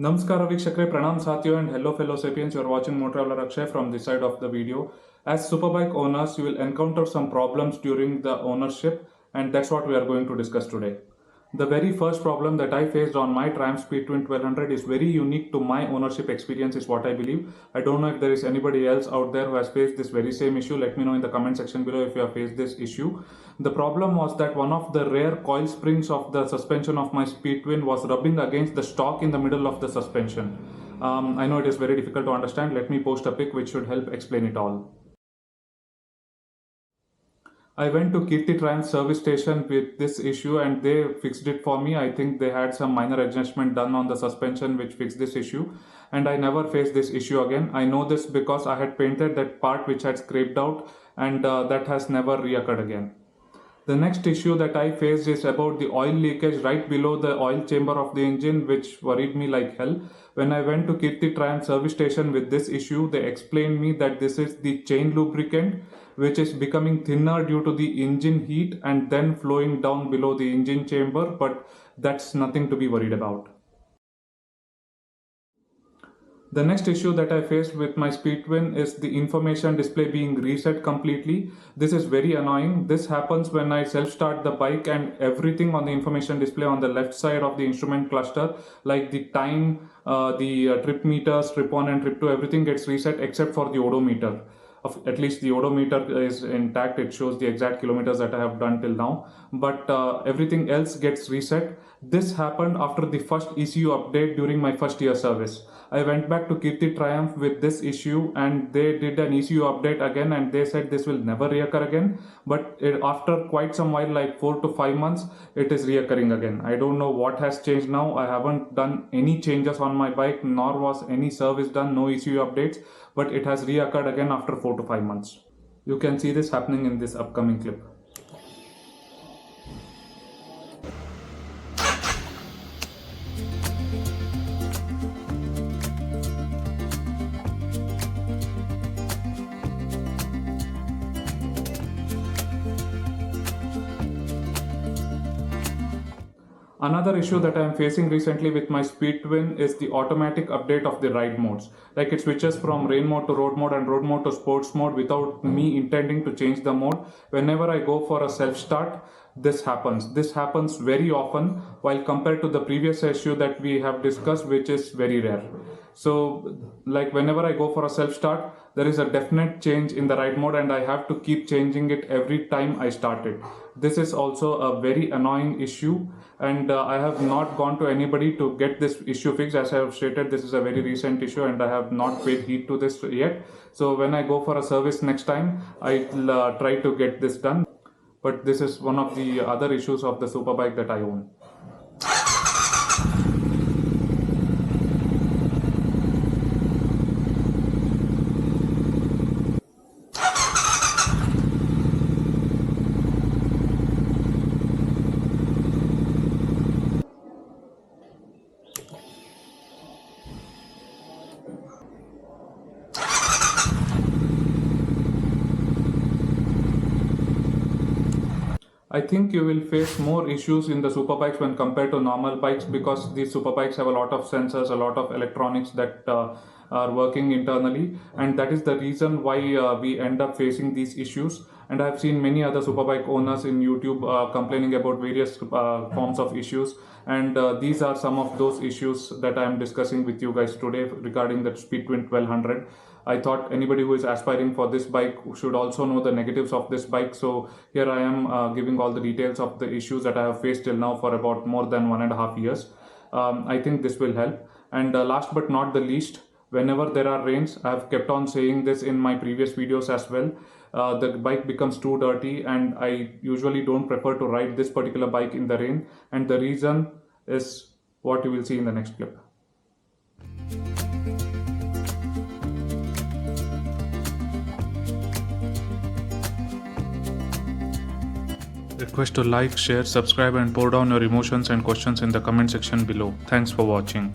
Namaskara Vikshakre, Pranam Satyo and hello fellow sapiens, you are watching Motor Traveler Akshay from this side of the video. As superbike owners, you will encounter some problems during the ownership and that's what we are going to discuss today. The very first problem that I faced on my Triumph Speedtwin 1200 is very unique to my ownership experience is what I believe. I don't know if there is anybody else out there who has faced this very same issue. Let me know in the comment section below if you have faced this issue. The problem was that one of the rare coil springs of the suspension of my Speedtwin was rubbing against the stock in the middle of the suspension. I know it is very difficult to understand. Let me post a pic which should help explain it all. I went to Kirti Triumph service station with this issue and they fixed it for me. I think they had some minor adjustment done on the suspension which fixed this issue and I never faced this issue again. I know this because I had painted that part which had scraped out and that has never reoccurred again. The next issue that I faced is about the oil leakage right below the oil chamber of the engine, which worried me like hell. When I went to Kirti Triumph service station with this issue, they explained me that this is the chain lubricant which is becoming thinner due to the engine heat and then flowing down below the engine chamber, but that's nothing to be worried about. The next issue that I faced with my Speedtwin is the information display being reset completely. This is very annoying. This happens when I self-start the bike and everything on the information display on the left side of the instrument cluster, like the time, the trip meters, trip 1 and trip 2, everything gets reset except for the odometer. At least the odometer is intact. It shows the exact kilometers that I have done till now, but everything else gets reset. This happened after the first ECU update during my first year service. I went back to Kirti Triumph with this issue and they did an ECU update again and they said this will never reoccur again, but after quite some while, like 4 to 5 months, it is reoccurring again. I don't know what has changed now. I haven't done any changes on my bike, nor was any service done, no ECU updates, but it has reoccurred again after 4 to 5 months. You can see this happening in this upcoming clip. Another issue that I am facing recently with my Speedtwin is the automatic update of the ride modes. Like it switches from rain mode to road mode and road mode to sports mode without me intending to change the mode. Whenever I go for a self-start, this happens. This happens very often while compared to the previous issue that we have discussed, which is very rare. So like whenever I go for a self-start, there is a definite change in the ride mode and I have to keep changing it every time I start it. This is also a very annoying issue and I have not gone to anybody to get this issue fixed. As I have stated, this is a very recent issue and I have not paid heed to this yet. So when I go for a service next time, I'll try to get this done. But this is one of the other issues of the superbike that I own. I think you will face more issues in the superbikes when compared to normal bikes because these superbikes have a lot of sensors, a lot of electronics that are working internally, and that is the reason why we end up facing these issues. And I have seen many other superbike owners in YouTube complaining about various forms of issues, and these are some of those issues that I am discussing with you guys today regarding the Speedtwin 1200. I thought anybody who is aspiring for this bike should also know the negatives of this bike. So here I am giving all the details of the issues that I have faced till now for about more than 1.5 years. I think this will help. And last but not the least, whenever there are rains, I have kept on saying this in my previous videos as well, the bike becomes too dirty and I usually don't prefer to ride this particular bike in the rain. And the reason is what you will see in the next clip. Request to like, share, subscribe and pour down your emotions and questions in the comment section below. Thanks for watching.